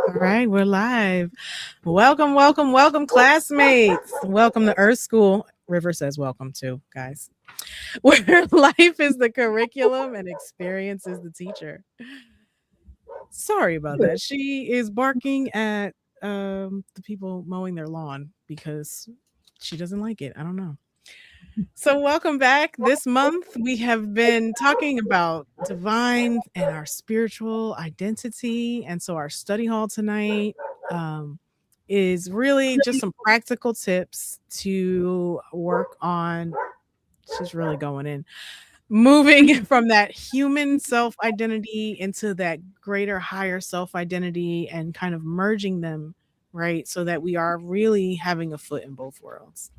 All right, we're live. Welcome, welcome, welcome, classmates. Welcome to Earth School. River says welcome too, guys. Where life is the curriculum and experience is the teacher. Sorry about that. She is barking at the people mowing their lawn because she doesn't like it. I don't know. So, welcome back. This month, we have been talking about divine and our spiritual identity. And so, our study hall tonight um, is really just some practical tips to work on. She's really going in, moving from that human self identity into that greater, higher self identity and kind of merging them, right? So that we are really having a foot in both worlds.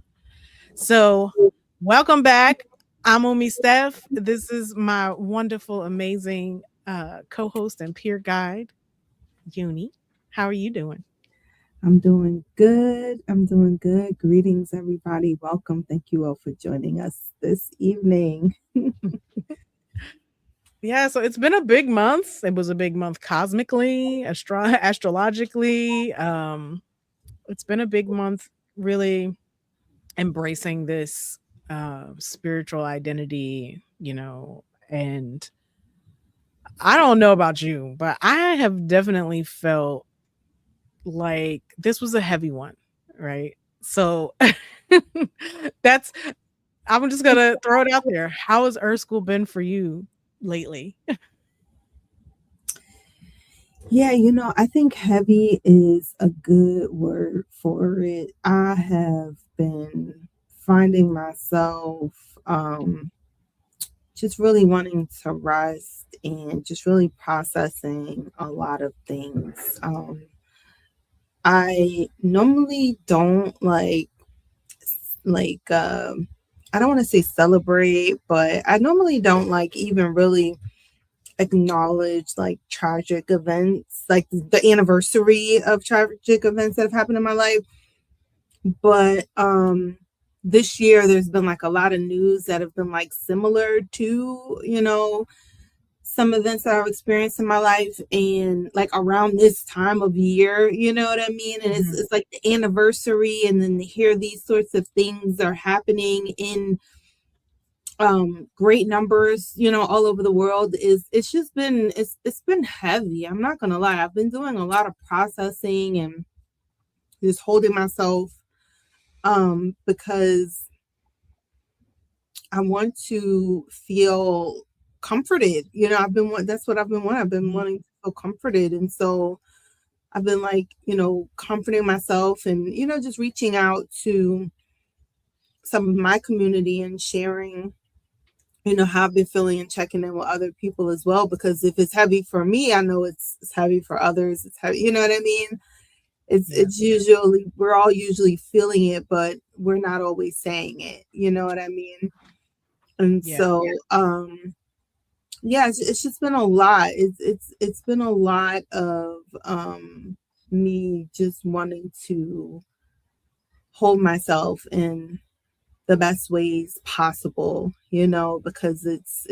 So, welcome back. I'm Omi Steph. This is my wonderful, amazing co host and peer guide, Uni. How are you doing? I'm doing good. I'm doing good. Greetings, everybody. Welcome. Thank you all for joining us this evening. Yeah, so it's been a big month. It was a big month cosmically, astrologically. It's been a big month, really embracing this spiritual identity, and I don't know about you, but I have definitely felt like this was a heavy one, right? So that's I'm just gonna throw it out there. How has Earth School been for you lately? I think heavy is a good word for it. I have been finding myself just really wanting to rest and just really processing a lot of things. I normally don't like I don't want to say celebrate, but I normally don't like even really acknowledge like tragic events, like the anniversary of tragic events that have happened in my life. But this year there's been like a lot of news that have been like similar to, some events that I've experienced in my life and like around this time of year, you know what I mean? And Mhm. it's like the anniversary and then to hear these sorts of things are happening in great numbers, all over the world is it's just been it's been heavy. I'm not gonna lie. I've been doing a lot of processing and just holding myself because I want to feel comforted. That's what I've been wanting. I've been Mhm. wanting to feel comforted. And so I've been like, comforting myself and, just reaching out to some of my community and sharing, how I've been feeling and checking in with other people as well. Because if it's heavy for me, I know it's heavy for others. It's heavy, you know what I mean? Yeah. It's usually we're all usually feeling it, but we're not always saying it. You know what I mean? And Yeah. so yeah, it's just been a lot. It's been a lot of me just wanting to hold myself in the best ways possible, because it's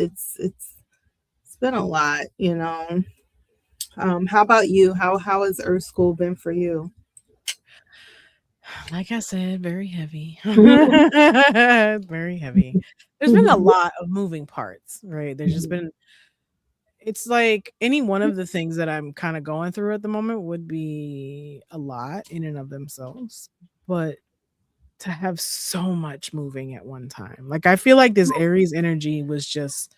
been a lot, how about you? How has Earth School been for you? Like I said, very heavy. Very heavy. There's been a lot of moving parts, right? There's just been it's like any one of the things that I'm kind of going through at the moment would be a lot in and of themselves. But to have so much moving at one time. Like I feel like this Aries energy was just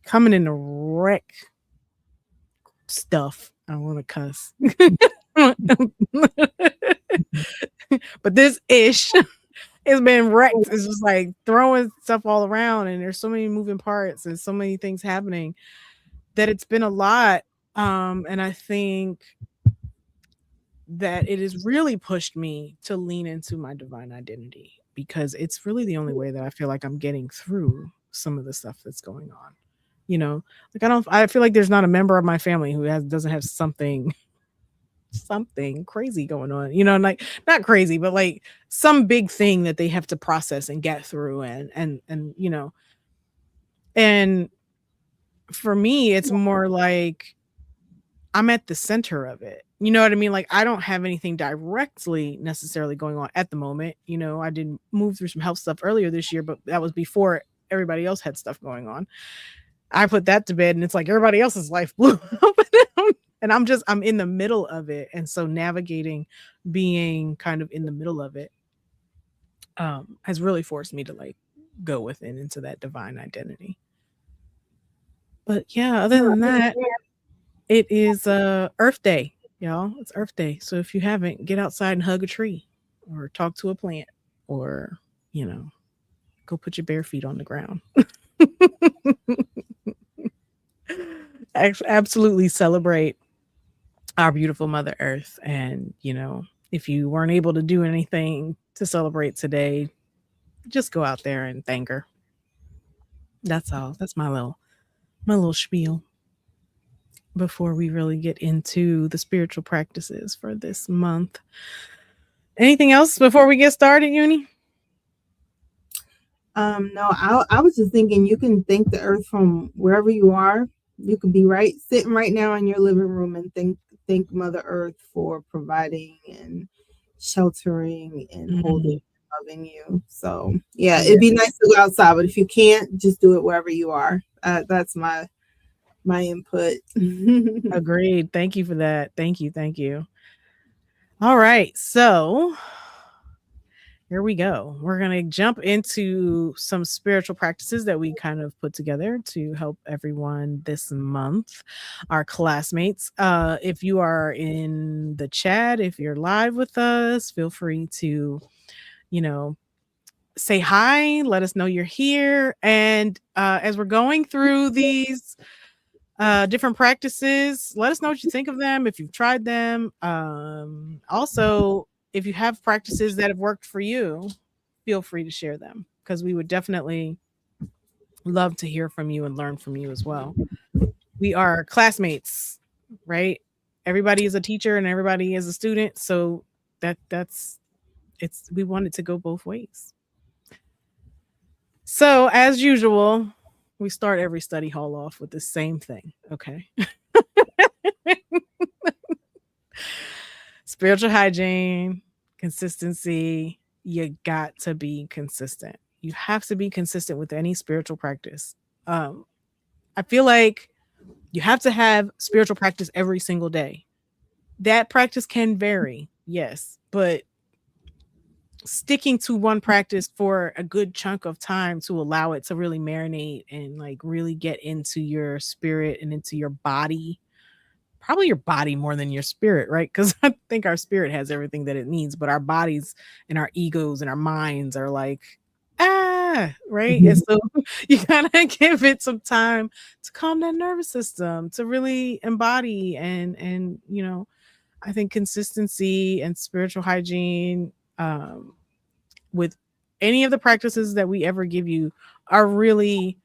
coming in to wreck stuff. I don't want to cuss. But this ish it's been wrecked. It's just like throwing stuff all around and there's so many moving parts and so many things happening that it's been a lot. And I think that it has really pushed me to lean into my divine identity because it's really the only way that I feel like I'm getting through some of the stuff that's going on. You know, like I feel like there's not a member of my family who doesn't have something crazy going on, like not crazy, but like some big thing that they have to process and get through and for me it's more like I'm at the center of it. You know what I mean? Like I don't have anything directly necessarily going on at the moment. You know, I did move through some health stuff earlier this year, but that was before everybody else had stuff going on. I put that to bed and it's like everybody else's life blew up. And I'm in the middle of it. And so navigating being kind of in the middle of it has really forced me to like go within into that divine identity. But yeah, other than that, it is Earth Day, y'all. It's Earth Day. So if you haven't, get outside and hug a tree or talk to a plant or, you know, go put your bare feet on the ground. Absolutely celebrate our beautiful Mother Earth. And, you know, if you weren't able to do anything to celebrate today, just go out there and thank her. That's all. That's my little spiel before we really get into the spiritual practices for this month. Anything else before we get started, Uni? No, I was just thinking you can thank the earth from wherever you are. You could be sitting right now in your living room and thank Mother Earth for providing and sheltering and holding, loving you. So yeah, it'd be nice to go outside, but if you can't, just do it wherever you are. That's my input. Agreed. Thank you for that. Thank you. All right, so here we go. We're going to jump into some spiritual practices that we kind of put together to help everyone this month, our classmates. If you are in the chat, if you're live with us, feel free to, you know, say hi, let us know you're here. And as we're going through these different practices, let us know what you think of them, if you've tried them. Also, if you have practices that have worked for you, feel free to share them because we would definitely love to hear from you and learn from you as well. We are classmates, right? Everybody is a teacher and everybody is a student, so that's we want it to go both ways. So, as usual, we start every study hall off with the same thing, okay? Spiritual hygiene, consistency. You got to be consistent. You have to be consistent with any spiritual practice. I feel like you have to have spiritual practice every single day. That practice can vary, yes, but sticking to one practice for a good chunk of time to allow it to really marinate and like really get into your spirit and into your body, probably your body more than your spirit, right? Because I think our spirit has everything that it needs, but our bodies and our egos and our minds are like, right? And so you gotta give it some time to calm that nervous system, to really embody and you know, I think consistency and spiritual hygiene with any of the practices that we ever give you are really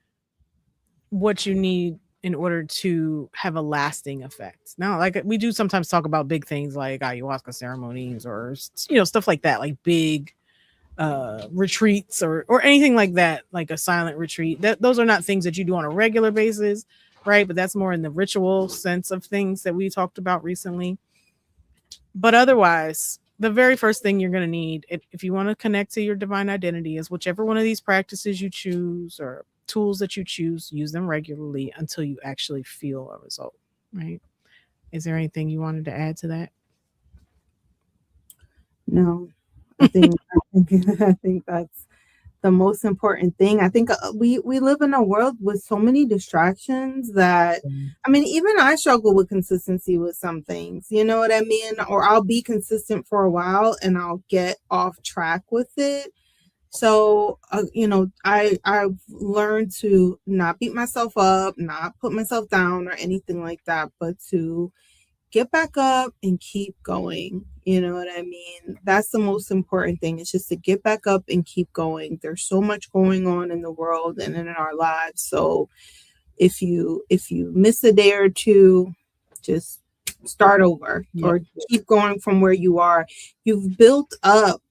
what you need in order to have a lasting effect. Now, like we do sometimes talk about big things like ayahuasca ceremonies or, you know, stuff like that, like big retreats or anything like that, like a silent retreat. Those are not things that you do on a regular basis, right? But that's more in the ritual sense of things that we talked about recently. But otherwise, the very first thing you're going to need if you want to connect to your divine identity is whichever one of these practices you choose or tools that you choose, use them regularly until you actually feel a result, right? Is there anything you wanted to add to that? No, I think I think that's the most important thing. I think we live in a world with so many distractions that I mean, even I struggle with consistency with some things. You know what I mean? Or I'll be consistent for a while and I'll get off track with it. So, you know, I've learned to not beat myself up, not put myself down or anything like that, but to get back up and keep going. You know what I mean? That's the most important thing. It's just to get back up and keep going. There's so much going on in the world and in our lives. So if you miss a day or two, just start over or keep going from where you are. You've built up,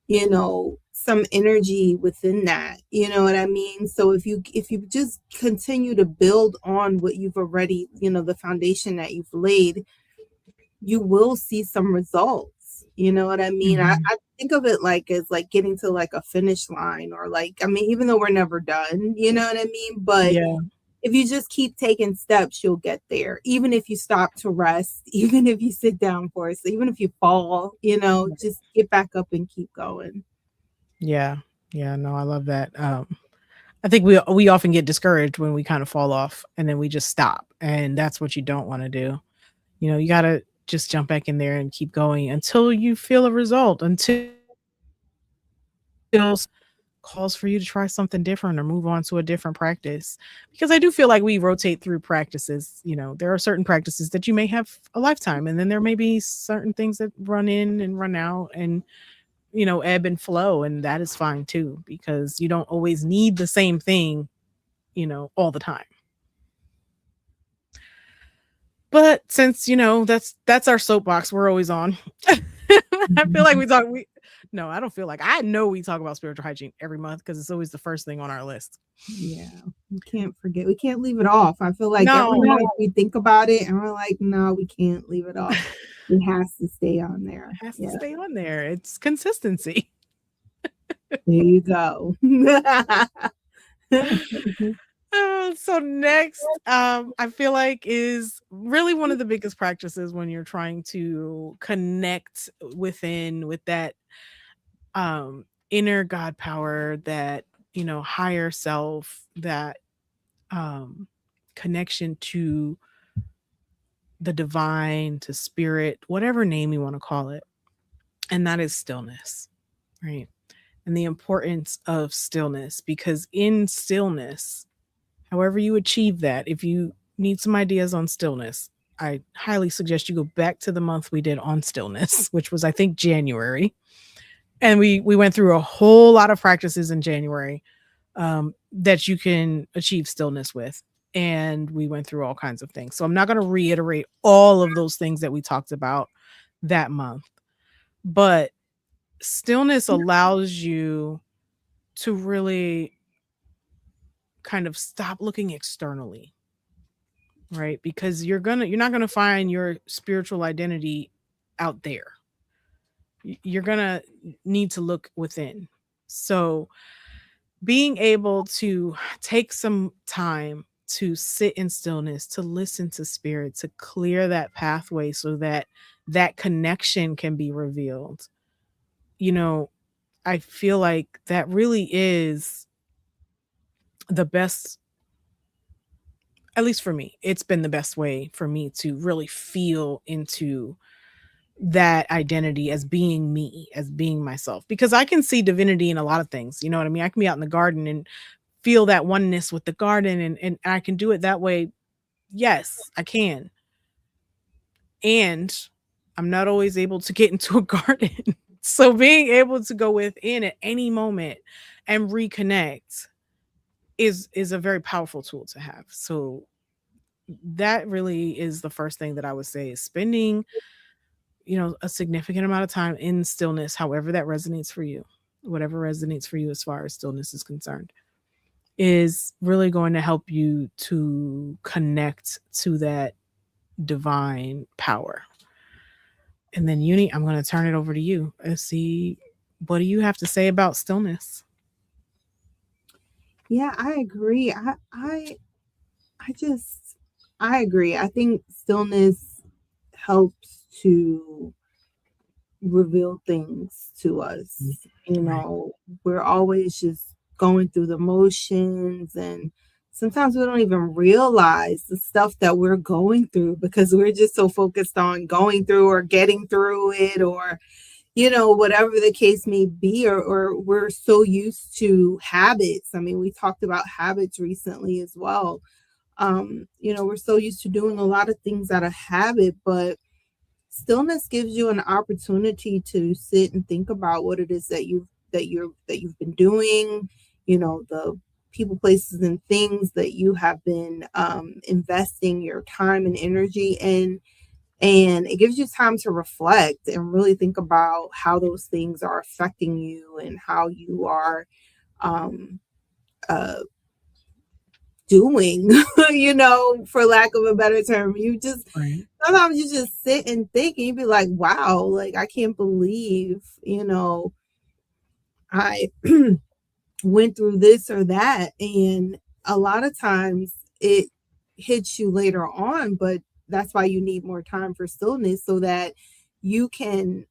you know, some energy within that. You know what I mean? So if you just continue to build on what you've already, the foundation that you've laid, you will see some results. You know what I mean? Mhm. I think of it like as like getting to like a finish line, or like, I mean, even though we're never done, you know what I mean? But Yeah. if you just keep taking steps, you'll get there. Even if you stop to rest, even if you sit down for it, so even if you fall, just get back up and keep going. Yeah. Yeah, no, I love that. I think we often get discouraged when we kind of fall off and then we just stop, and that's what you don't wanna do. You gotta just jump back in there and keep going until you feel a result, until calls for you to try something different or move on to a different practice. Because I do feel like we rotate through practices. There are certain practices that you may have a lifetime, and then there may be certain things that run in and run out and, ebb and flow. And that is fine too, because you don't always need the same thing, all the time. But since, that's our soapbox we're always on. I feel like Mhm. we no, I don't feel like I know we talk about spiritual hygiene every month because it's always the first thing on our list. Yeah, we can't forget. We can't leave it off. I feel like every No, month we think about it and we're like, no, we can't leave it off. It has to stay on there. has to Yeah, stay on there. It's consistency. there you go. So next, I feel like is really one of the biggest practices when you're trying to connect within with that inner God power, that higher self, that um connection to the divine, to spirit, whatever name you want to call it. And that is stillness, right? And the importance of stillness, because in stillness, however you achieve that, if you need some ideas on stillness, I highly suggest you go back to the month we did on stillness, which was, I think, January. And we went through a whole lot of practices in January, that you can achieve stillness with. And we went through all kinds of things. So I'm not going to reiterate all of those things that we talked about that month. But stillness allows you to really kind of stop looking externally, right? Because you're not gonna find your spiritual identity out there. You're gonna need to look within. So being able to take some time to sit in stillness, to listen to spirit, to clear that pathway so that that connection can be revealed. You know, I feel like that really is the best, at least for me. It's been the best way for me to really feel into that identity as being me, as being myself, because I can see divinity in a lot of things. You know what I mean? I can be out in the garden and feel that oneness with the garden, and I can do it that way. Yes, I can. And I'm not always able to get into a garden. So being able to go within at any moment and reconnect is a very powerful tool to have. So that really is the first thing that I would say, is spending, a significant amount of time in stillness, however that resonates for you, whatever resonates for you as far as stillness is concerned, is really going to help you to connect to that divine power. And then, Uni, I'm going to turn it over to you and see, what do you have to say about stillness? Yeah, I agree. I just I agree. I think stillness helps to reveal things to us. Right. We're always just going through the motions, and sometimes we don't even realize the stuff that we're going through because we're just so focused on going through or getting through it, or whatever the case may be, or we're so used to habits. I mean, we talked about habits recently as well. We're so used to doing a lot of things out of habit, but stillness gives you an opportunity to sit and think about what it is that you've been doing, the people, places, and things that you have been investing your time and energy in. And it gives you time to reflect and really think about how those things are affecting you and how you are um, uh, doing, for lack of a better term. You just Right. sometimes you just sit and think and you be like, wow, like I can't believe, I went through this or that. And a lot of times it hits you later on, but that's why you need more time for stillness so that you can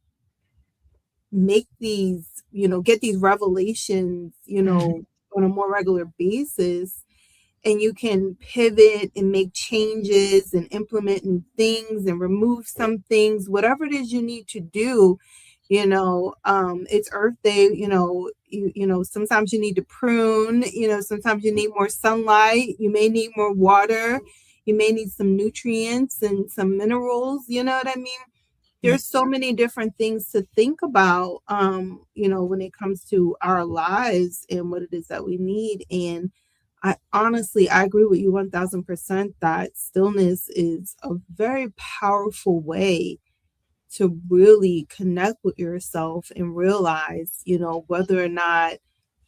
make these, get these revelations, Mhm. on a more regular basis, and you can pivot and make changes and implement new things and remove some things, whatever it is you need to do. It's Earth Day. Sometimes you need to prune. Sometimes you need more sunlight. You may need more water. You may need some nutrients and some minerals. You know what I mean? Yep. There's so many different things to think about, when it comes to our lives and what it is that we need. And I agree with you 1000% that stillness is a very powerful way to really connect with yourself and realize, whether or not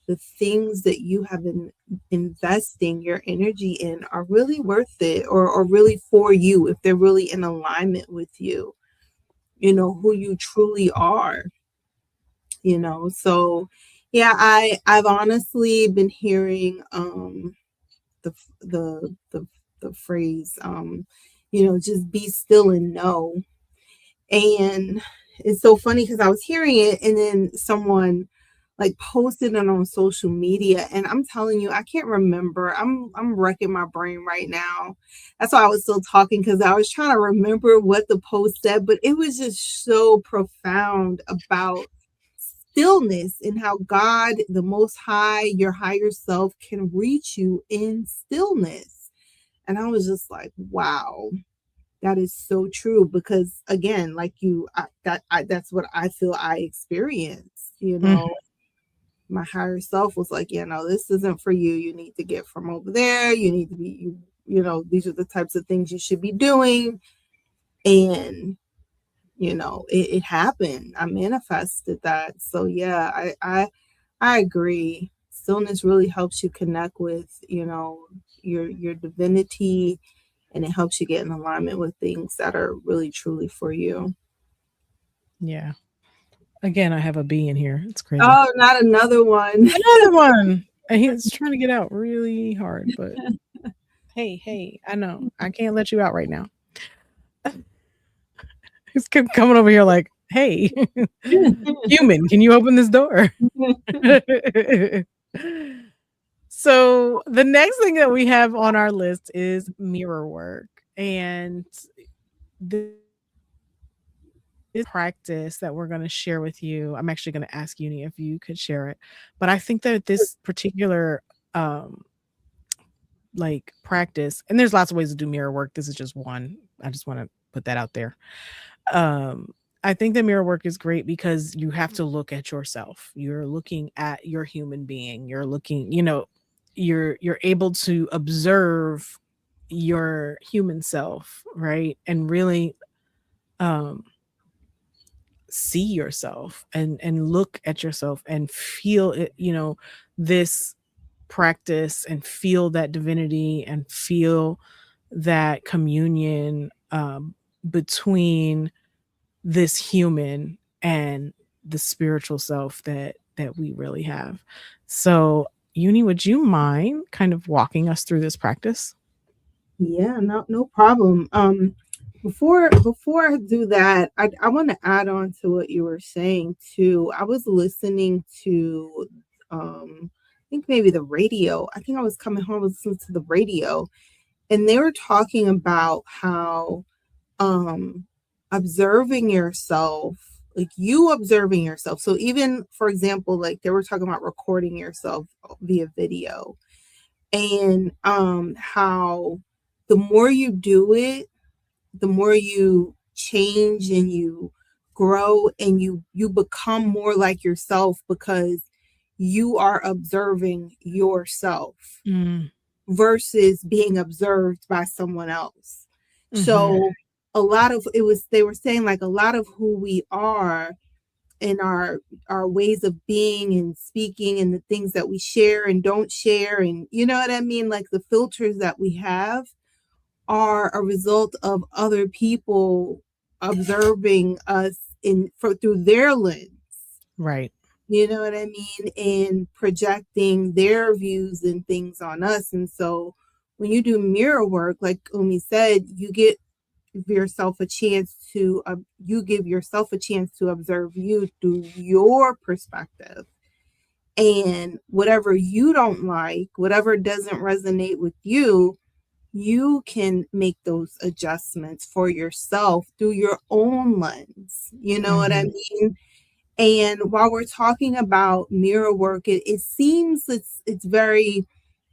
the things that you have been investing your energy in are really worth it, or really for you, if they're really in alignment with you, who you truly are. So yeah, I've honestly been hearing the the the phrase, just be still and know. And it's so funny because I was hearing it and then someone like posted it on social media, and I'm telling you, I can't remember. I'm wrecking my brain right now. That's why I was still talking, because I was trying to remember what the post said, but it was just so profound about stillness and how God, the most high, your higher self, can reach you in stillness. And I was just like, wow, that is so true, because again, like that's what I feel I experienced. Mhm. My higher self was like, this isn't for you. You need to get from over there. You need to be, these are the types of things you should be doing. And it happened. I manifested that. So yeah, I agree. Stillness really helps you connect with, your divinity, and it helps you get in alignment with things that are really truly for you. Yeah. Again, I have a bee in here. It's crazy. Oh, not another one. Another one. And he's trying to get out really hard, but hey, hey, I know. I can't let you out right now. He's kept coming over here like, hey, human, can you open this door? So the next thing that we have on our list is mirror work. And this practice that we're going to share with you. I'm actually going to ask Uni if you could share it. But I think that this particular um like practice, and there's lots of ways to do mirror work. This is just one. I just want to put that out there. Um I think that mirror work is great because you have to look at yourself. You're looking at your human being. You're looking, you're able to observe your human self, right? And really um see yourself and look at yourself and feel it, this practice, and feel that divinity and feel that communion between this human and the spiritual self that we really have. So Uni, would you mind kind of walking us through this practice? Yeah, no problem. Before I do that, I want to add on to what you were saying too. I was listening to, I think maybe the radio. I think I was coming home listening to the radio, and they were talking about how um observing yourself, like you observing yourself. So even for example, like they were talking about recording yourself via video, and how the more you do it, the more you change and you grow, and you become more like yourself, because you are observing yourself Mm, versus being observed by someone else. mhm, So a lot of it was they were saying like a lot of who we are and our ways of being and speaking and the things that we share and don't share, and you know what I mean, like the filters that we have are a result of other people observing us through their lens. Right. You know what I mean? And projecting their views and things on us. And so when you do mirror work, like Umi said, you get yourself a chance to you give yourself a chance to observe you through your perspective, and whatever you don't like, whatever doesn't resonate with you, you can make those adjustments for yourself through your own lens. You know what I mean? And while we're talking about mirror work, it seems it's very,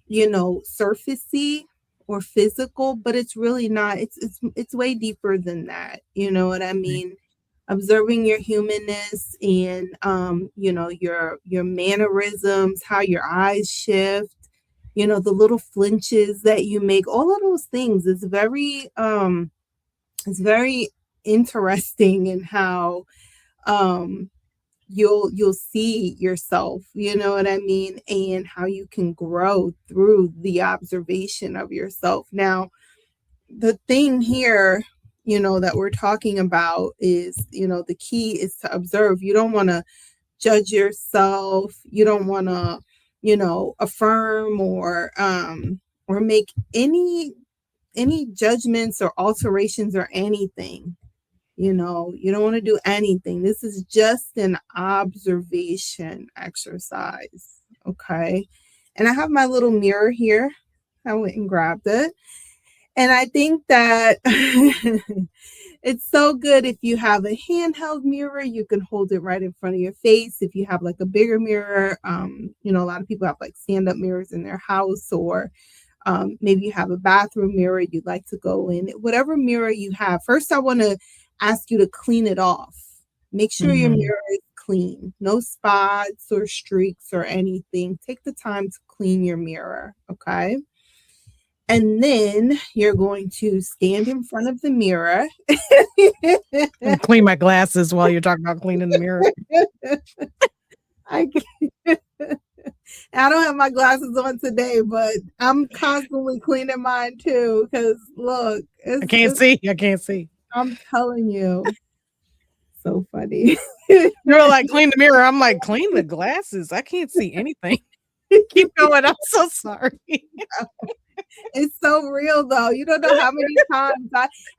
surfacey or physical, but it's really not. It's way deeper than that. You know what I Right. mean? Observing your humanness and your mannerisms, how your eyes shift, the little flinches that you make, all of those things is very interesting in how um you'll see yourself, you know what I mean, and how you can grow through the observation of yourself. Now, the thing here, that we're talking about is, the key is to observe. You don't want to judge yourself. You don't want to, affirm or make any judgments or alterations or anything. You don't want to do anything. This is just an observation exercise. Okay. And I have my little mirror here. I went and grabbed it. And I think that it's so good if you have a handheld mirror, you can hold it right in front of your face. If you have like a bigger mirror, a lot of people have like stand-up mirrors in their house, or maybe you have a bathroom mirror you'd like to go in. Whatever mirror you have, first I want to ask you to clean it off. Make sure your mirror is clean. No spots or streaks or anything. Take the time to clean your mirror, okay? And then you're going to stand in front of the mirror. And clean my glasses while you're talking about cleaning the mirror. I don't have my glasses on today, but I'm constantly cleaning mine too. Because look, I can't see. I can't see. I'm telling you, so funny. You're like, clean the mirror. I'm like, clean the glasses. I can't see anything. Keep going. I'm so sorry. It's so real though. You don't know how many times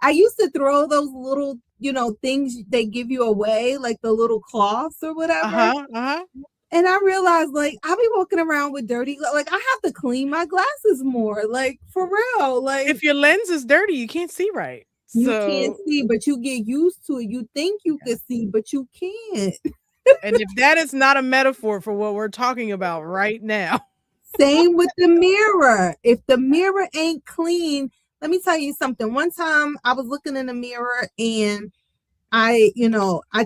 I used to throw those little, things they give you away, like the little cloths or whatever. And I realized, like, I'll be walking around with dirty, like, I have to clean my glasses more, like, for real. Like, if your lens is dirty, you can't see right. You can't see, but you get used to it. You think you can see, but you can't. And if that is not a metaphor for what we're talking about right now. Same with the mirror. If the mirror ain't clean, let me tell you something. One time I was looking in the mirror and I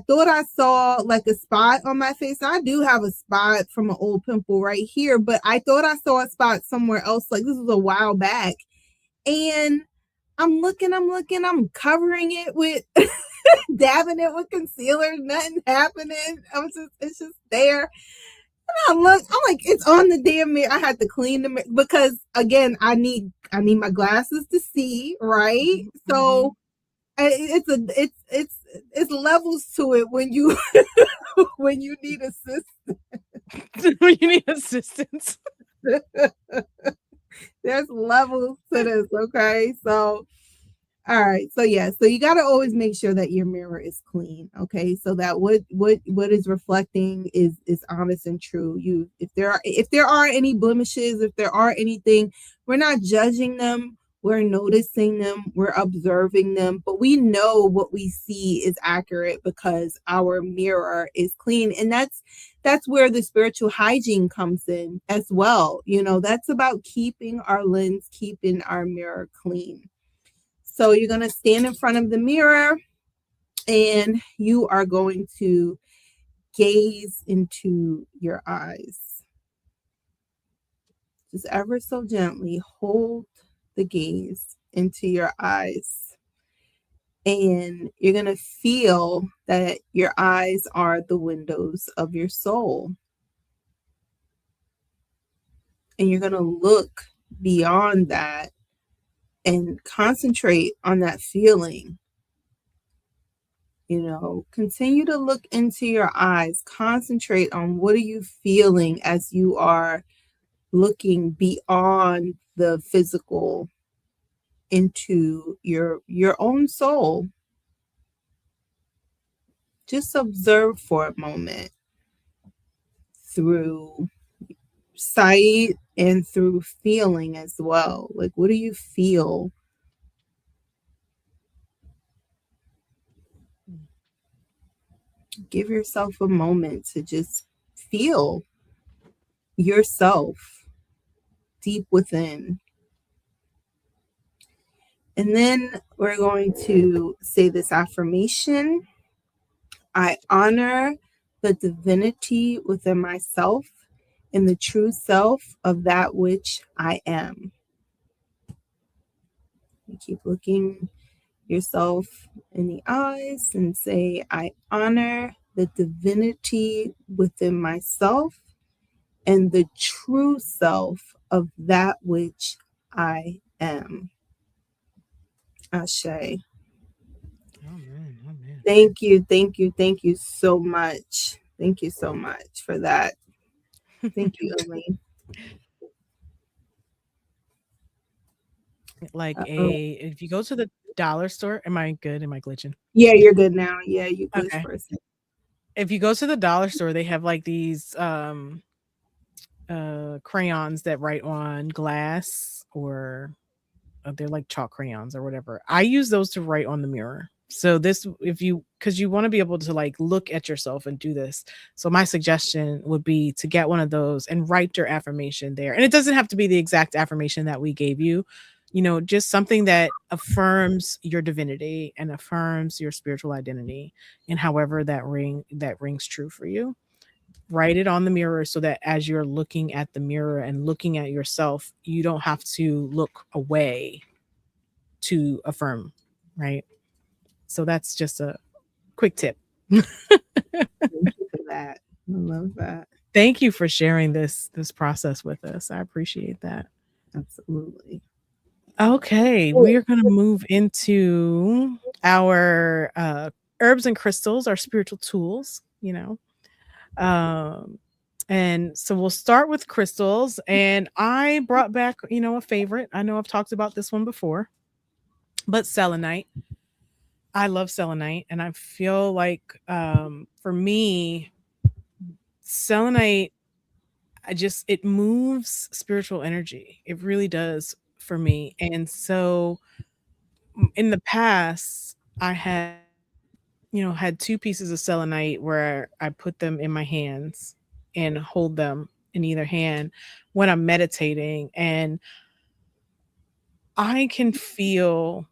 thought I saw like a spot on my face. I do have a spot from an old pimple right here, but I thought I saw a spot somewhere else. Like this was a while back. And I'm looking, I'm covering it with dabbing it with concealer, nothing happening. It's just there. And I'm like, it's on the damn mirror. I had to clean the mirror because again, I need my glasses to see, right? So it's levels to it when you when you need assistance. When you need assistance. There's levels to this, okay? So all right. So yeah, so you got to always make sure that your mirror is clean, okay? So that what is reflecting is honest and true. If there are any blemishes, if there are anything, we're not judging them. We're noticing them, we're observing them, but we know what we see is accurate because our mirror is clean. And that's where the spiritual hygiene comes in as well. That's about keeping our lens, keeping our mirror clean. So you're going to stand in front of the mirror and you are going to gaze into your eyes. Just ever so gently hold the gaze into your eyes. And you're going to feel that your eyes are the windows of your soul. And you're going to look beyond that and concentrate on that feeling. Continue to look into your eyes, concentrate on what are you feeling as you are looking beyond the physical into your own soul. Just observe for a moment through sight and through feeling as well. Like, what do you feel? Give yourself a moment to just feel yourself deep within. And then we're going to say this affirmation. I honor the divinity within myself and the true self of that which I am. You keep looking yourself in the eyes and say, I honor the divinity within myself and the true self of that which I am. Ashe. Amen. Amen. Thank you, thank you, thank you so much. Thank you so much for that. Thank you, Elaine. Like Oh, if you go to the dollar store, am I good? Am I glitching? yeah, you're good now. Yeah, you glitched Okay. for a second. If you go to the dollar store, they have like these crayons that write on glass, or they're like chalk crayons or whatever. I use those to write on the mirror. So this, if you, because you want to be able to like look at yourself and do this. So my suggestion would be to get one of those and write your affirmation there. And it doesn't have to be the exact affirmation that we gave you. Just something that affirms your divinity and affirms your spiritual identity, and however that rings true for you. Write it on the mirror so that as you're looking at the mirror and looking at yourself, you don't have to look away to affirm, right? So that's just a quick tip. Thank you for that. I love that. Thank you for sharing this process with us. I appreciate that. Absolutely. Okay, we are going to move into our herbs and crystals, our spiritual tools. Um, and so we'll start with crystals. And I brought back, a favorite. I know I've talked about this one before, but selenite. I love selenite, and I feel like for me, selenite, it moves spiritual energy. It really does for me. And so in the past, I had two pieces of selenite where I put them in my hands and hold them in either hand when I'm meditating, and I can feel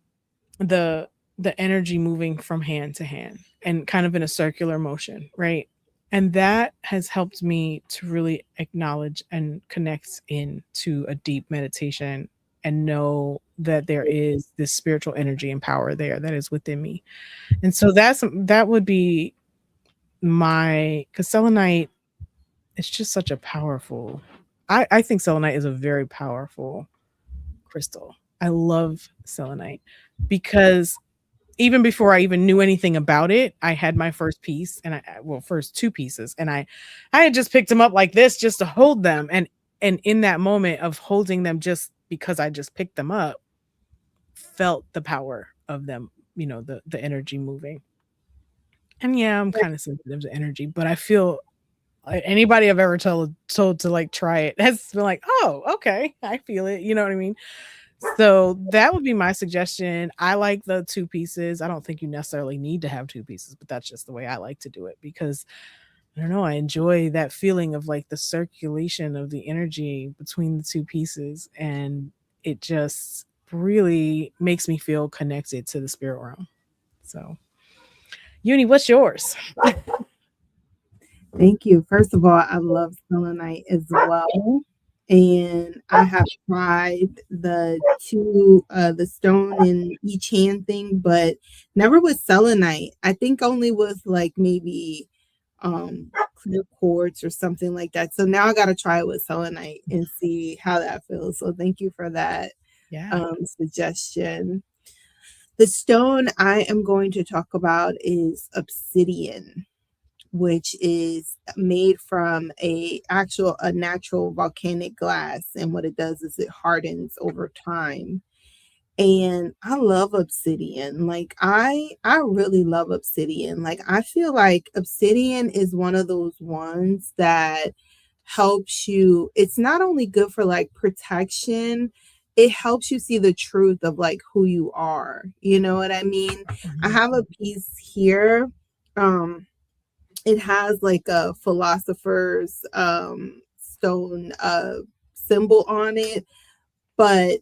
the the energy moving from hand to hand and kind of in a circular motion, right? And that has helped me to really acknowledge and connect into a deep meditation and know that there is this spiritual energy and power there that is within me. And so that would be my, because selenite is just such a powerful, I think selenite is a very powerful crystal. I love selenite because even before I even knew anything about it, I had my first piece, and first two pieces, and I had just picked them up like this just to hold them, and in that moment of holding them, just because I just picked them up, felt the power of them, the energy moving. And yeah, I'm kind of sensitive to energy, but I feel like anybody I've ever told to like try it has been like, oh, okay, I feel it. You know what I mean? So that would be my suggestion. I like the two pieces. I don't think you necessarily need to have two pieces, but that's just the way I like to do it because I don't know, I enjoy that feeling of like the circulation of the energy between the two pieces, and it just really makes me feel connected to the spirit realm. So, Uni, what's yours? Thank you. First of all, I love selenite as well. and I have tried the stone in each hand thing, but never with selenite. I think only with like maybe clear quartz or something like that. So now I got to try it with selenite and see how that feels. So thank you for that Yeah. suggestion. The stone I am going to talk about is obsidian, which is made from a natural volcanic glass, and what it does is it hardens over time. And I love obsidian. Like I really love obsidian. Like I feel like obsidian is one of those ones that helps you. It's not only good for like protection, it helps you see the truth of like who you are. You know what I mean? I Mhm. have a piece here. Um it has like a philosopher's stone symbol on it, but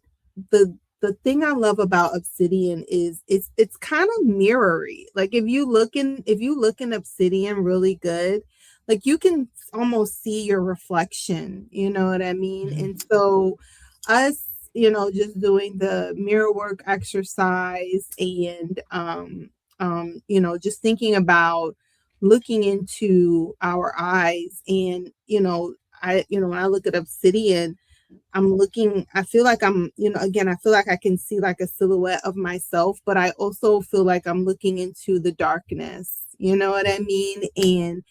the thing I love about obsidian is it's kind of mirrory. Like if you look in obsidian really good, like you can almost see your reflection, you know what I mean? Mhm. And so us, just doing the mirror work exercise and just thinking about looking into our eyes and when I look at obsidian, I feel like again, I feel like I can see like a silhouette of myself, but I also feel like I'm looking into the darkness. You know what I mean? And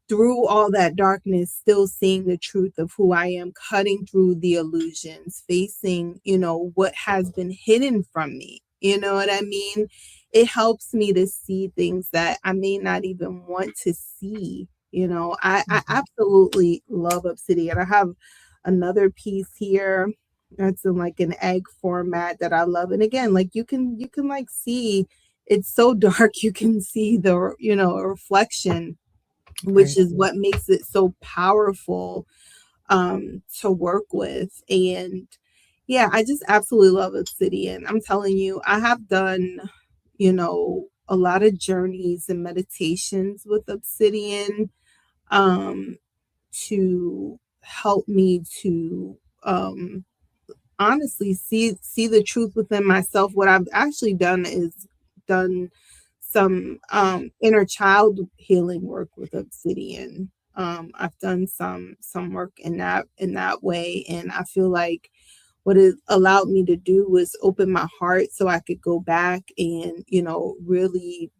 through all that darkness, still seeing the truth of who I am, cutting through the illusions, facing, what has been hidden from me. You know what I mean? It helps me to see things that I may not even want to see. I Mhm. absolutely love obsidian. I have another piece here that's in like an egg format that I love. And again, like you can like see it's so dark you can see the a reflection, which Right. is what makes it so powerful to work with. And yeah, I just absolutely love obsidian. I'm telling you, I have done, a lot of journeys and meditations with obsidian um to help me to honestly see the truth within myself. What I've actually done is done some inner child healing work with obsidian. I've done some work in that way, and I feel like what it allowed me to do was open my heart so I could go back and really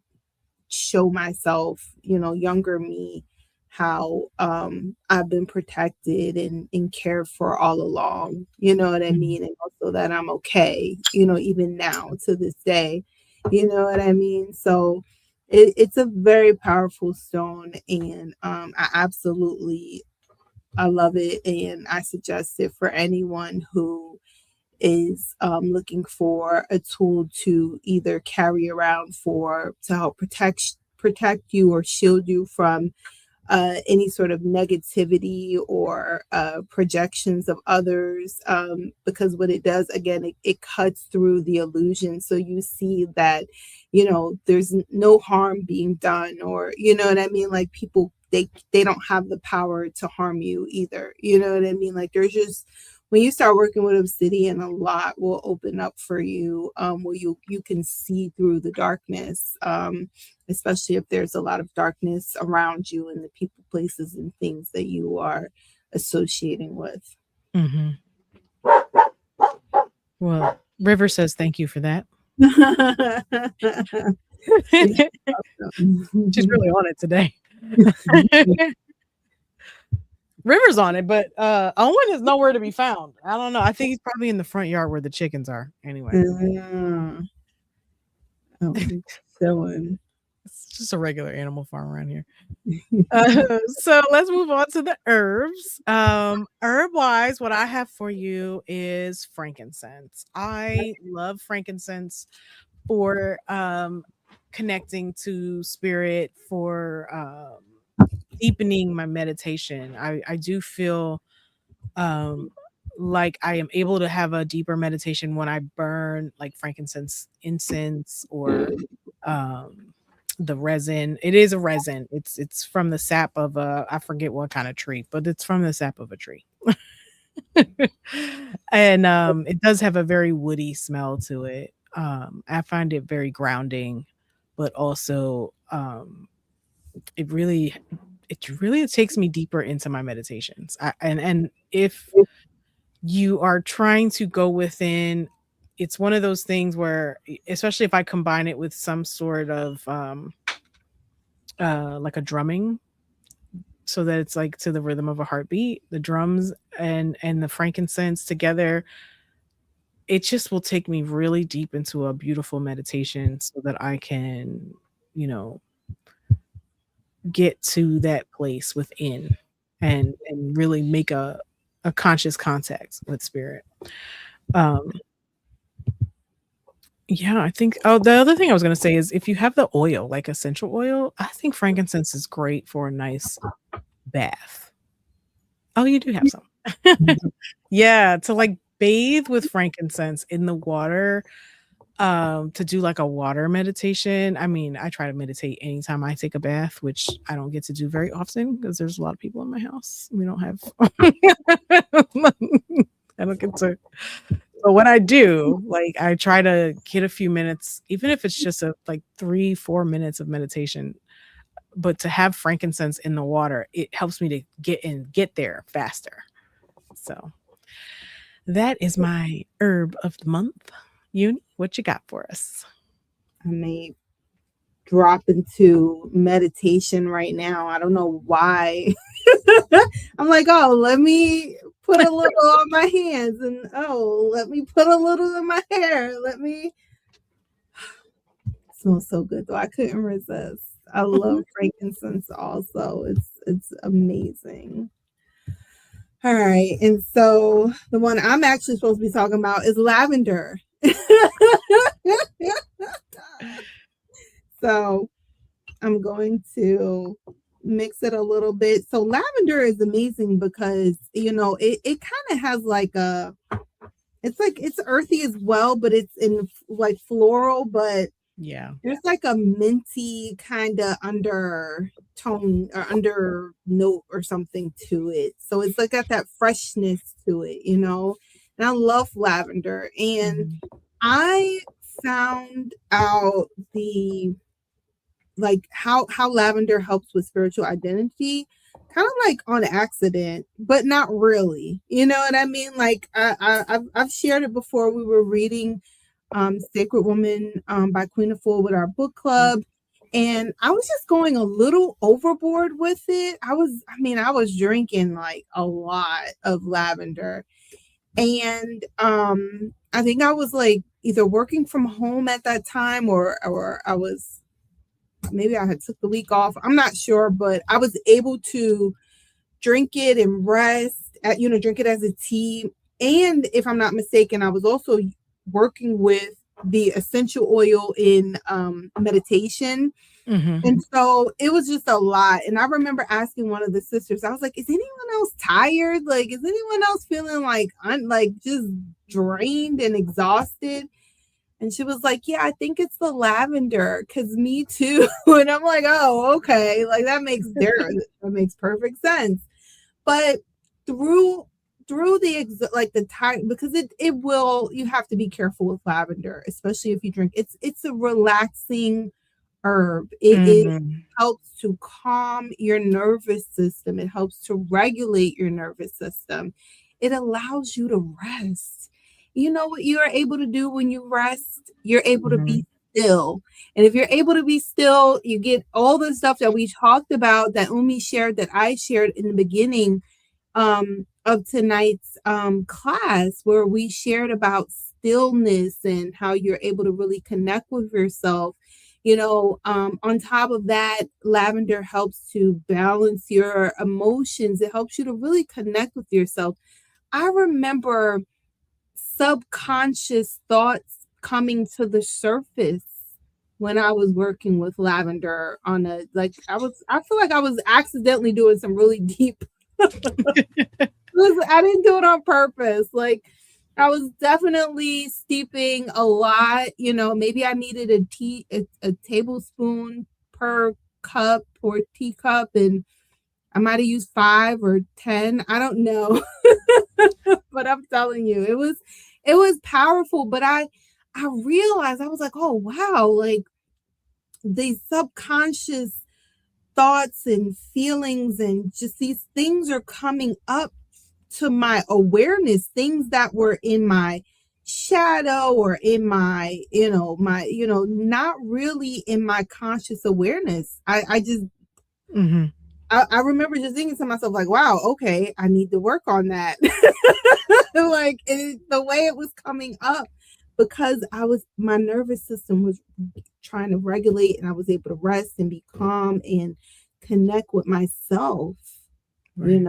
show myself, younger me, how I've been protected and cared for all along. You know what I Mhm. mean? And also that I'm okay, even now to this day. You know what I mean? So it's a very powerful stone, and I love it, and I suggest it for anyone who is looking for a tool to either carry around for to help protect you or shield you from any sort of negativity or projections of others, because what it does again, it cuts through the illusion, so you see that there's no harm being done, or you know what I mean, like people, they don't have the power to harm you either, you know what I mean, like there's just when you start working with obsidian, a lot will open up for you, where you can see through the darkness, especially if there's a lot of darkness around you and the people, places, and things that you are associating with. Mhm. Well, River says thank you for that. She's really on it today. River's on it, but Owen is nowhere to be found. I don't know. I think he's probably in the front yard where the chickens are. Anyway, Oh, chilling. it's just a regular animal farm around here. So let's move on to the herbs. Herb wise, what I have for you is frankincense. I love frankincense for connecting to spirit, for deepening my meditation. I do feel um like I am able to have a deeper meditation when I burn like frankincense incense or um the resin. It is a resin. It's from the sap of a, I forget what kind of tree, but it's from the sap of a tree. And it does have a very woody smell to it. I find it very grounding, but also it really it takes me deeper into my meditations. And if you are trying to go within, it's one of those things where especially if I combine it with some sort of like a drumming, so that it's like to the rhythm of a heartbeat, the drums and the frankincense together, it just will take me really deep into a beautiful meditation so that I can, you know, get to that place within and really make a conscious contact with spirit. Um yeah, I think, oh, the other thing I was going to say is if you have the oil, like essential oil, I think frankincense is great for a nice bath. Oh, you do have some. Yeah, to like bathe with frankincense in the water, to do like a water meditation. I mean, I try to meditate anytime I take a bath, which I don't get to do very often because there's a lot of people in my house. We don't have I don't get to, but when I do, like I try to get a few minutes, even if it's just a like 3-4 minutes of meditation, but to have frankincense in the water, it helps me to get there faster. So that is my herb of the month. Uni, what you got for us? I may drop into meditation right now. I don't know why. I'm like, oh, let me put a little on my hands, and oh, let me put a little in my hair. Let me. It smells so good though. I couldn't resist. I love frankincense also. It's amazing. All right. And so the one I'm actually supposed to be talking about is lavender. So I'm going to mix it a little bit. So lavender is amazing because, it kind of has like it's earthy as well, but it's in like floral, but Yeah. there's like a minty kind of undertone or under note or something to it. So it's like got that freshness to it, And I love lavender. And I found out how lavender helps with spiritual identity kind of like on accident, but not really. You know what I mean? Like I've shared it before. We were reading Sacred Woman by Queen of Fool with our book club. And I was just going a little overboard with it. I was drinking like a lot of lavender. And I think I was like either working from home at that time or I was, maybe I had took the week off. I'm not sure, but I was able to drink it and rest, drink it as a tea. And if I'm not mistaken, I was also working with the essential oil in meditation. And so it was just a lot. And I remember asking one of the sisters, I was like, is anyone else tired? Like, is anyone else feeling like just drained and exhausted? And she was like, yeah, I think it's the lavender, because me too. And I'm like, oh, okay. Like that makes perfect sense. But through the time, because it will, you have to be careful with lavender, especially if you drink. It's a relaxing herb. It helps to calm your nervous system. It helps to regulate your nervous system. It allows you to rest. You know what you are able to do when you rest? You're able to be still. And if you're able to be still, you get all the stuff that we talked about, that Umi shared, that I shared in the beginning of tonight's class, where we shared about stillness and how you're able to really connect with yourself. On top of that, lavender helps to balance your emotions. It helps you to really connect with yourself. I remember subconscious thoughts coming to the surface when I was working with lavender I feel like I was accidentally doing some really deep I didn't do it on purpose. Like I was definitely steeping a lot, maybe I needed a tablespoon per cup or teacup, and I might have used 5 or 10. I don't know. But I'm telling you, it was powerful. But I realized, I was like, oh wow, like these subconscious thoughts and feelings and just these things are coming up to my awareness, things that were in my shadow or in my, not really in my conscious awareness. I just Hmm. I remember just thinking to myself, like, wow, okay, I need to work on that. Like the way it was coming up, because my nervous system was trying to regulate, and I was able to rest and be calm and connect with myself, Right.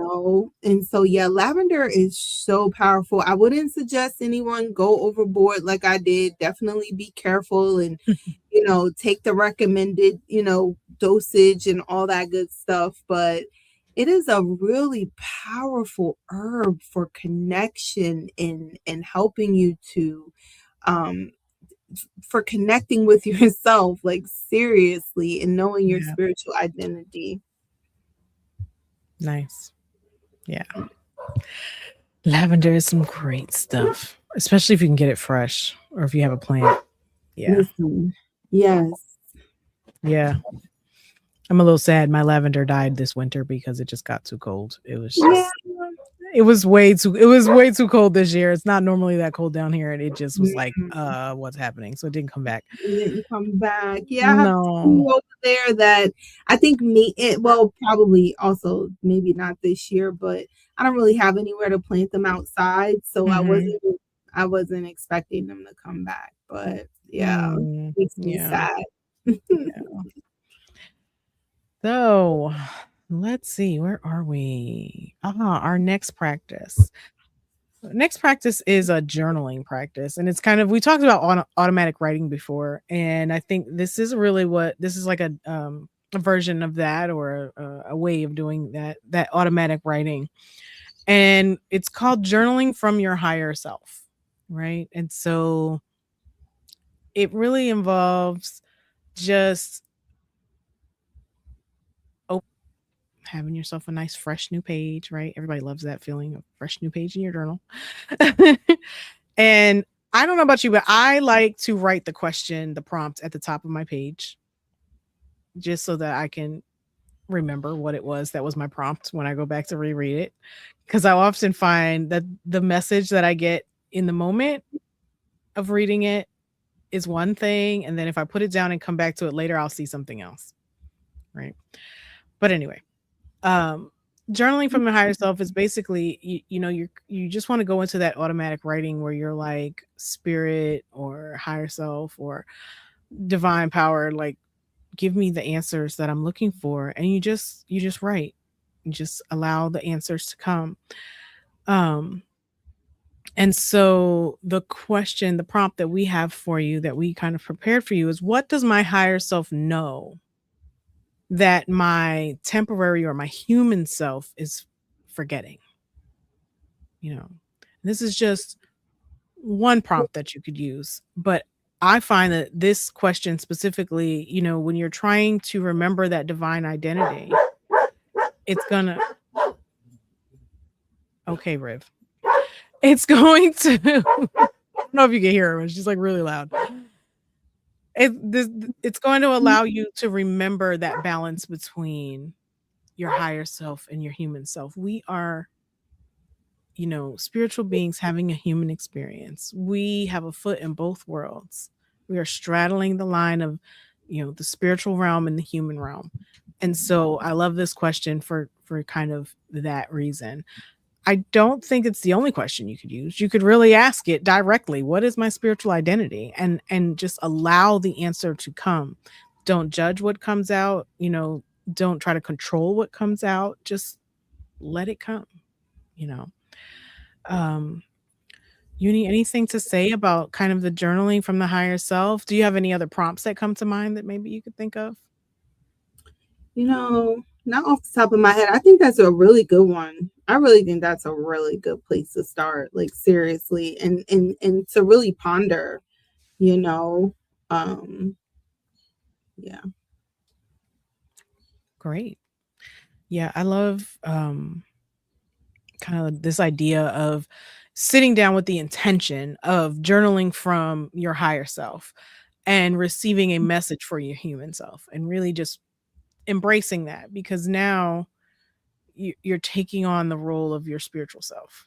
and so yeah, lavender is so powerful. I wouldn't suggest anyone go overboard like I did. Definitely be careful, and take the recommended, dosage and all that good stuff. But it is a really powerful herb for connection and helping you to um for connecting with yourself, like seriously, and knowing your Yeah. spiritual identity. Nice. Yeah. Lavender is some great stuff, especially if you can get it fresh or if you have a plant. Yeah. Listen, yes. Yeah. I'm a little sad my lavender died this winter because it just got too cold. Yeah. It was way too cold this year. It's not normally that cold down here, and it just was like, Mm. what's happening? So it didn't come back. And then you come back. Yeah, I have No. two over there that I think well, probably also maybe not this year, but I don't really have anywhere to plant them outside, so Mhm. I wasn't expecting them to come back. But yeah, Mm, makes me yeah. sad. Yeah. So, let's see, where are we? Our next practice. Next practice is a journaling practice, and it's kind of we talked about automatic writing before, and I think this is really what this is like a version of that or a way of doing that automatic writing, and it's called journaling from your higher self, right? And so it really involves just having yourself a nice fresh new page, right? Everybody loves that feeling of fresh new page in your journal. And I don't know about you, but I like to write the question, the prompt at the top of my page just so that I can remember what it was that was my prompt when I go back to reread it. Because I often find that the message that I get in the moment of reading it is one thing. And then if I put it down and come back to it later, I'll see something else. Right. But anyway, um journaling from your higher self is basically you just want to go into that automatic writing where you're like spirit or higher self or divine power, like give me the answers that I'm looking for, and you just write, you just allow the answers to come. um and so the prompt that we have for you that we kind of prepared for you is, what does my higher self know that my temporary or my human self is forgetting? This is just one prompt that you could use, but I find that this question specifically, when you're trying to remember that divine identity, it's gonna okay, Riv. It's going to I don't know if you can hear her, but she's like really loud. It's going to allow you to remember that balance between your higher self and your human self. We are spiritual beings having a human experience. We have a foot in both worlds. We are straddling the line of, the spiritual realm and the human realm. And so I love this question for kind of that reason. I don't think it's the only question you could use. You could really ask it directly, what is my spiritual identity? And just allow the answer to come. Don't judge what comes out, don't try to control what comes out. Just let it come, you know. Um Uni, anything to say about kind of the journaling from the higher self? Do you have any other prompts that come to mind that maybe you could think of? Not off the top of my head. I think that's a really good one. I really think that's a really good place to start, like seriously, and to really ponder, you know. Um, yeah. Great. Yeah, I love kind of this idea of sitting down with the intention of journaling from your higher self and receiving a message for your human self, and really just embracing that, because now you're taking on the role of your spiritual self,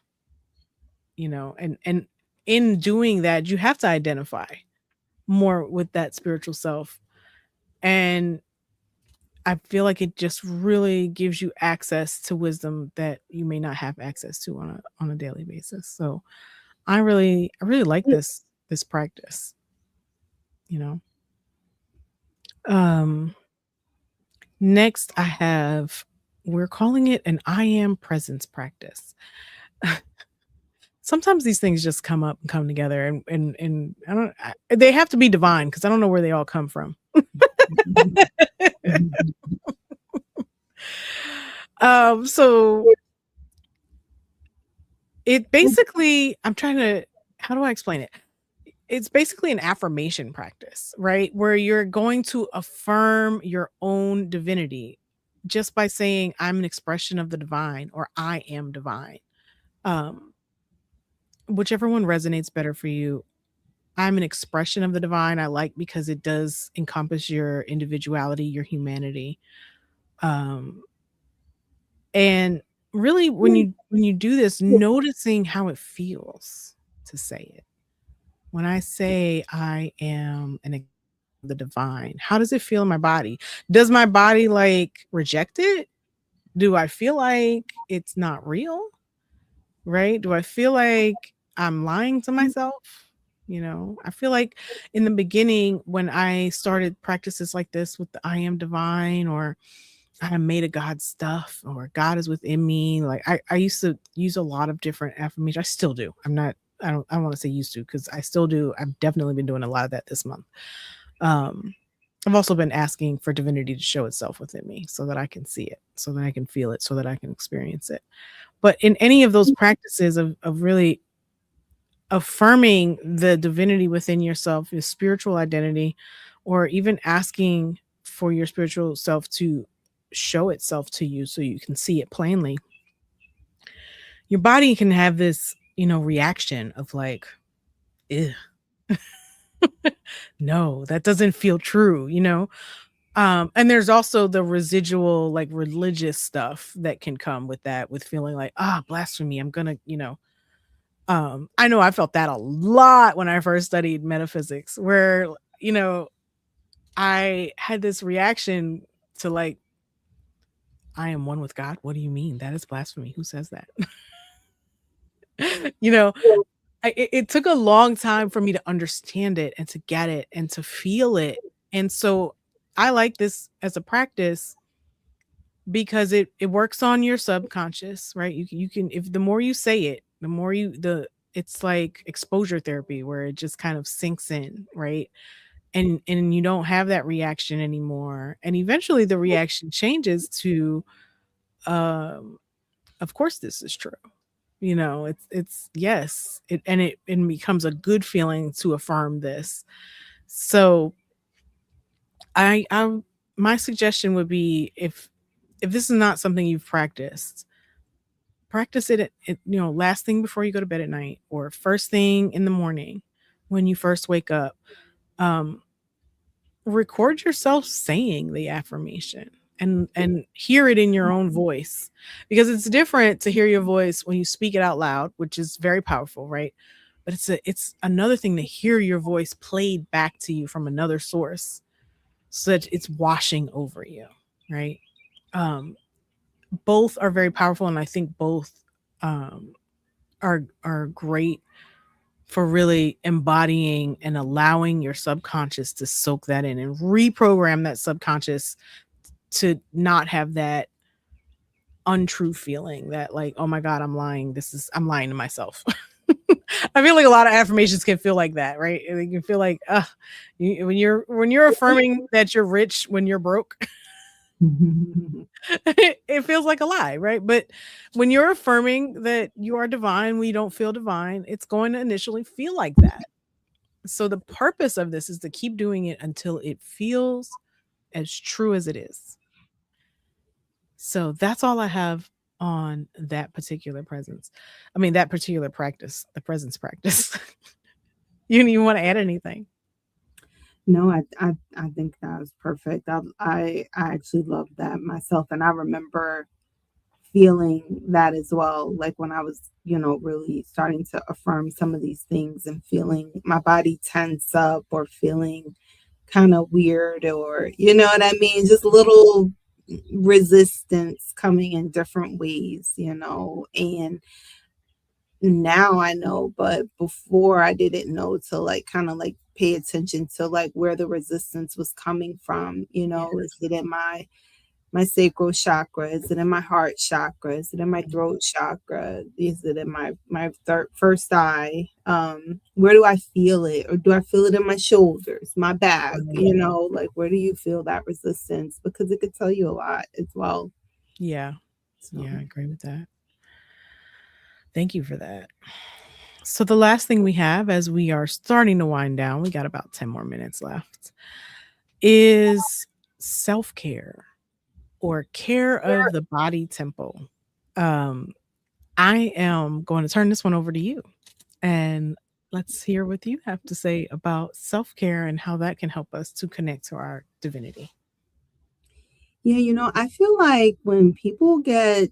and in doing that, you have to identify more with that spiritual self. And I feel like it just really gives you access to wisdom that you may not have access to on a daily basis. So I really like this practice, you know. Um Next I have, we're calling it an I am presence practice. Sometimes these things just come up and come together, and they have to be divine, because I don't know where they all come from. So it basically, I'm trying to, how do I explain it? It's basically an affirmation practice, right? Where you're going to affirm your own divinity just by saying, I'm an expression of the divine, or I am divine. Um, Whichever one resonates better for you. I'm an expression of the divine, I like, because it does encompass your individuality, your humanity. Um, and really, when you do this, noticing how it feels to say it. When I say I am the divine, how does it feel in my body? Does my body like reject it? Do I feel like it's not real? Right? Do I feel like I'm lying to myself? I feel like in the beginning, when I started practices like this with the I am divine, or I am made of God stuff, or God is within me, like I used to use a lot of different affirmations. I still do. I don't want to say used to, because I still do. I've definitely been doing a lot of that this month. Um, I've also been asking for divinity to show itself within me, so that I can see it, so that I can feel it, so that I can experience it. But in any of those practices of really affirming the divinity within yourself, your spiritual identity, or even asking for your spiritual self to show itself to you so you can see it plainly, your body can have this, reaction of like, "Ew, no, that doesn't feel true. And there's also the residual, like, religious stuff that can come with that, with feeling like, blasphemy, I'm gonna, I know I felt that a lot when I first studied metaphysics, where, you know, I had this reaction to like, I am one with God. What do you mean? That is blasphemy. Who says that? you know, it took a long time for me to understand it and to get it and to feel it. And so I like this as a practice because it works on your subconscious, right? You can, if the more you say it, the more it's like exposure therapy, where it just kind of sinks in, right? And you don't have that reaction anymore. And eventually the reaction changes to, um of course this is true. It's yes, it becomes a good feeling to affirm this. So I my suggestion would be, if this is not something you've practiced, practice it last thing before you go to bed at night, or first thing in the morning when you first wake up. Um, Record yourself saying the affirmation, and hear it in your own voice, because it's different to hear your voice when you speak it out loud, which is very powerful, right? But it's another thing to hear your voice played back to you from another source, so that it's washing over you, right? Um, Both are very powerful, and I think both um, are great for really embodying and allowing your subconscious to soak that in and reprogram that subconscious to not have that untrue feeling that, like, oh my god, I'm lying, I'm lying to myself. I feel like a lot of affirmations can feel like that, right? They can feel like, when you're affirming that you're rich when you're broke, it feels like a lie, right? But when you're affirming that you are divine, we don't feel divine, it's going to initially feel like that. So the purpose of this is to keep doing it until it feels as true as it is. So that's all I have on that particular presence. I mean, that particular practice, the presence practice. You didn't even want to add anything. No, I think that was perfect. I actually love that myself, and I remember feeling that as well. Like when I was, really starting to affirm some of these things and feeling my body tense up or feeling kind of weird, or you know what I mean, just little resistance coming in different ways, and now I know, but before I didn't know to like kind of like pay attention to like where the resistance was coming from. Yeah. Is it in my sacral chakra? Is it in my heart chakra? Is it in my Mhm. throat chakra? Is it in my first eye? Where do I feel it? Or do I feel it in my shoulders, my back? Right. Like where do you feel that resistance? Because it could tell you a lot as well. Yeah. So Yeah, I agree with that. Thank you for that. So, the last thing we have as we are starting to wind down, we got about 10 more minutes left, is self care or care of the body temple. Um, I am going to turn this one over to you, and let's hear what you have to say about self care and how that can help us to connect to our divinity. yeah, I feel like when people get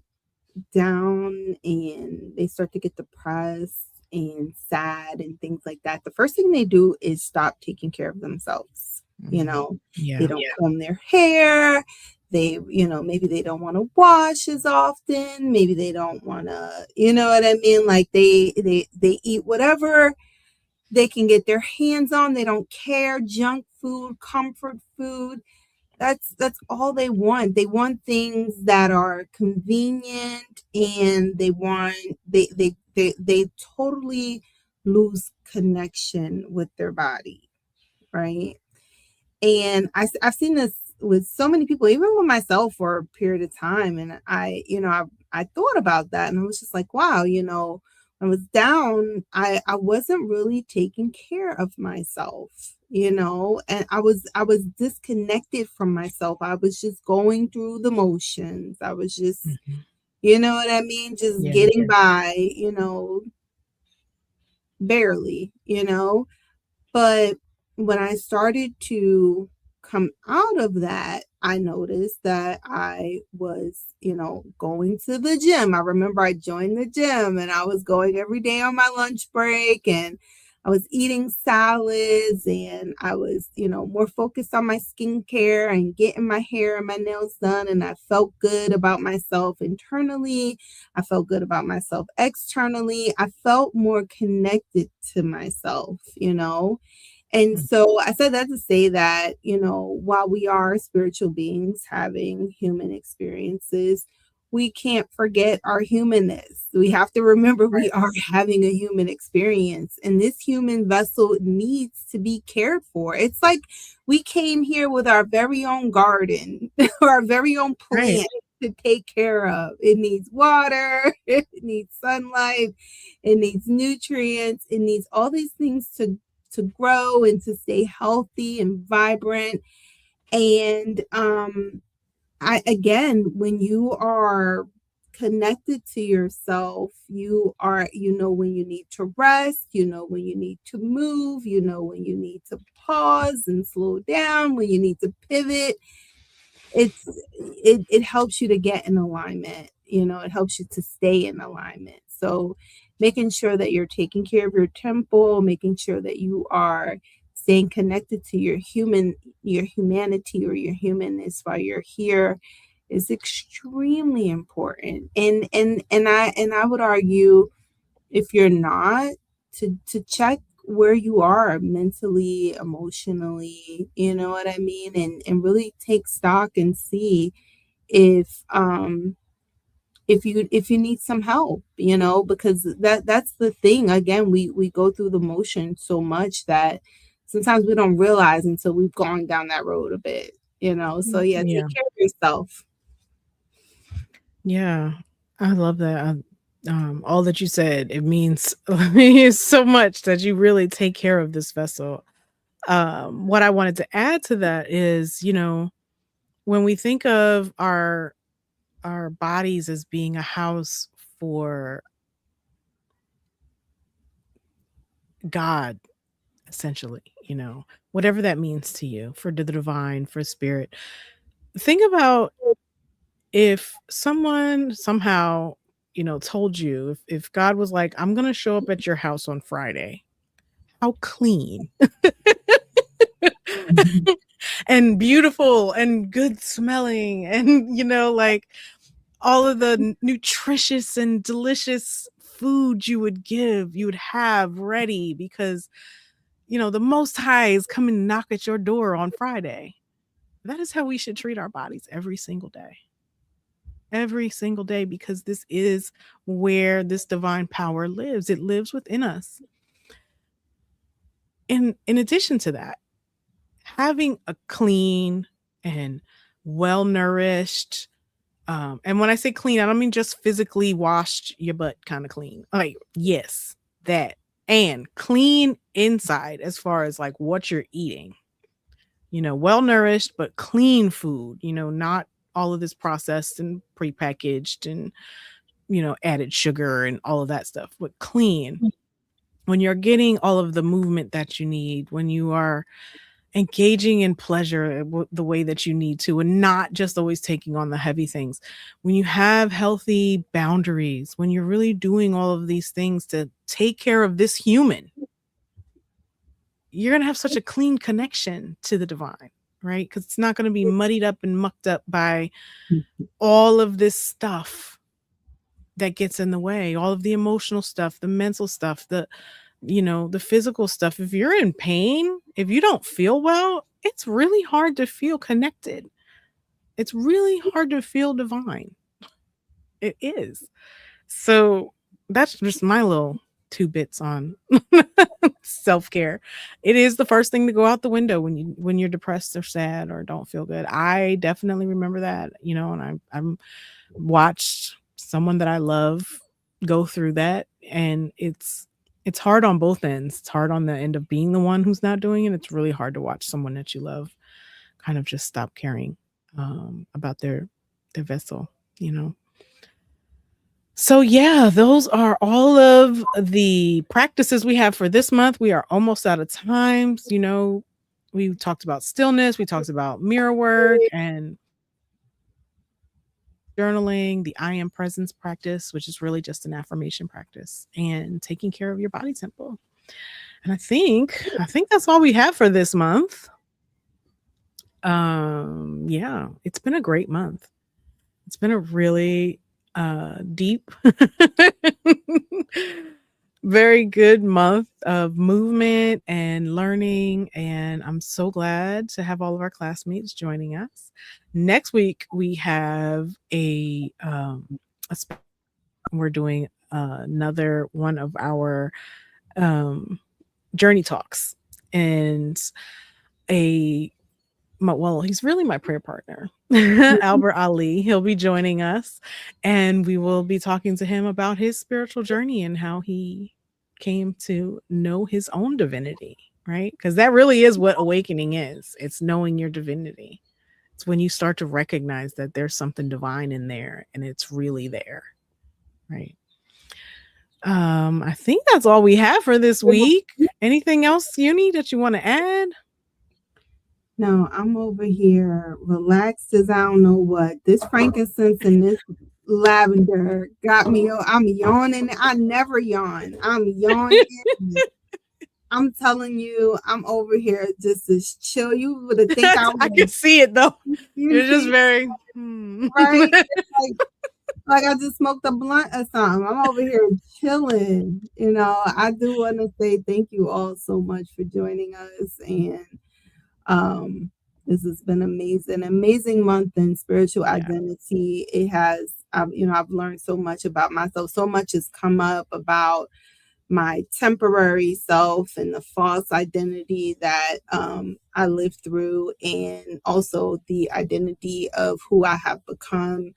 down and they start to get depressed and sad and things like that, the first thing they do is stop taking care of themselves. Mhm. They Yeah. don't comb their hair. Maybe they don't want to wash as often. Maybe they don't want to, you know what I mean? Like they eat whatever they can get their hands on. They don't care. Junk food, comfort food, that's all they want. They want things that are convenient, and they totally lose connection with their body, right? And I've seen this with so many people, even with myself for a period of time. And I thought about that and I was just like, wow, when I was down, I wasn't really taking care of myself, and I was disconnected from myself. I was just going through the motions. I was just, Mhm. you know what I mean? Just Yeah. getting by, barely, but when I started to come out of that, I noticed that I was, going to the gym. I remember I joined the gym and I was going every day on my lunch break, and I was eating salads, and I was, more focused on my skincare and getting my hair and my nails done. And I felt good about myself internally. I felt good about myself externally. I felt more connected to myself, and Mm. so I said that to say that, while we are spiritual beings having human experiences, we can't forget our humanness. We have to remember we are having a human experience, and this human vessel needs to be cared for. It's like we came here with our very own garden or our very own Right. plant to take care of. It needs water, it needs sunlight, it needs nutrients, it needs all these things to grow and to stay healthy and vibrant. And I again, when you are connected to yourself, you know when you need to rest, you know when you need to move, you know when you need to pause and slow down, when you need to pivot. It helps you to get in alignment. It helps you to stay in alignment. So making sure that you're taking care of your temple, making sure that you are staying connected to your humanity or your humanness while you're here is extremely important. And I would argue, if you're not, to check where you are mentally, emotionally, you know what I mean, and really take stock and see if if you need some help, because that's the thing. Again, we go through the motion so much that sometimes we don't realize until we've gone down that road a bit, so yeah, take Yeah. care of yourself. Yeah. I love that. All that you said, it means so much that you really take care of this vessel. What I wanted to add to that is, when we think of our our bodies as being a house for God, essentially, whatever that means to you, for the divine, for spirit. Think about if someone somehow, told you, if God was like, I'm going to show up at your house on Friday, how clean and beautiful and good smelling and, like all of the nutritious and delicious food you would have ready because, the Most High is coming to knock at your door on Friday. That is how we should treat our bodies every single day. Every single day, because this is where this divine power lives. It lives within us. And in addition to that, having a clean and well nourished, and when I say clean, I don't mean just physically washed your butt kind of clean. Like, yes, that. And clean inside as far as like what you're eating. Well nourished, but clean food, not all of this processed and prepackaged and, added sugar and all of that stuff, but clean. When you're getting all of the movement that you need, when you are engaging in pleasure the way that you need to, and not just always taking on the heavy things, when you have healthy boundaries, when you're really doing all of these things to take care of this human, you're going to have such a clean connection to the divine, right? Because it's not going to be muddied up and mucked up by all of this stuff that gets in the way, all of the emotional stuff, the mental stuff, the physical stuff. If you're in pain, if you don't feel well, it's really hard to feel connected. It's really hard to feel divine. It is. So that's just my little 2 bits on self-care. It is the first thing to go out the window when you're depressed or sad or don't feel good. I definitely remember that, and I'm watched someone that I love go through that, and it's hard on both ends. It's hard on the end of being the one who's not doing it. It's really hard to watch someone that you love kind of just stop caring about their vessel, So yeah, those are all of the practices we have for this month. We are almost out of time. We talked about stillness, we talked about mirror work and journaling, the I am presence practice, which is really just an affirmation practice, and taking care of your body temple. And I think that's all we have for this month. Yeah, it's been a great month. It's been a really deep very good month of movement and learning, and I'm so glad to have all of our classmates joining us. Next week we have we're doing another one of our journey talks, and he's really my prayer partner, Albert Ali. He'll be joining us, and we will be talking to him about his spiritual journey and how he came to know his own divinity, right? Because that really is what awakening is. It's knowing your divinity. It's when you start to recognize that there's something divine in there and it's really there, right? I think that's all we have for this week. Anything else, Uni, that you want to add? No, I'm over here relaxed as I don't know what. This frankincense and this lavender got me. I'm yawning. I never yawn. I'm yawning. I'm telling you, I'm over here just to chill. You would have think I I was. can see it though. You're just See, very right. Like I just smoked a blunt or something. I'm over here chilling. I do want to say thank you all so much for joining us, and this has been amazing month in spiritual identity. It has, I've learned so much about myself. So much has come up about my temporary self and the false identity that I lived through, and also the identity of who I have become,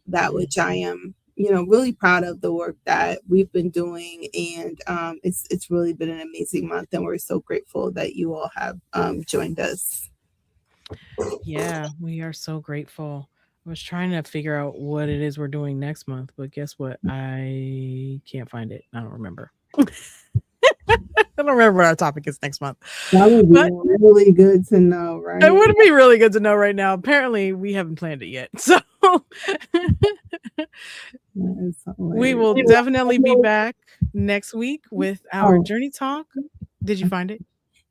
that which I am, really proud of the work that we've been doing. And it's really been an amazing month, and we're so grateful that you all have joined us. Yeah, we are so grateful. was trying to figure out what it is we're doing next month, but guess what? I can't find it. I don't remember. I don't remember what our topic is next month. That would be But really good to know, right? it would be really good to know right now. Apparently, we haven't planned it yet. So we will definitely be back next week with our journey talk. Did you find it?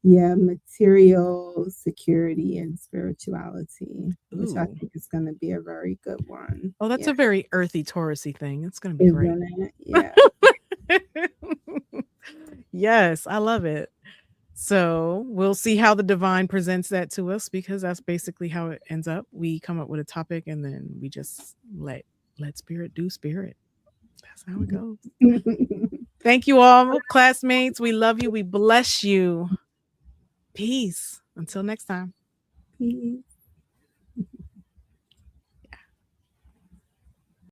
Yeah, material security and spirituality, which I Ooh. think is going to be a very good one. Oh, that's Yeah. a very earthy, Taurusy thing. It's going to be great. Isn't it? Yeah. Yes, I love it. So we'll see how the divine presents that to us, because that's basically how it ends up. We come up with a topic and then we just let spirit do spirit. That's how it goes. Thank you all, classmates. We love you. We bless you. Peace. Until next time. Peace.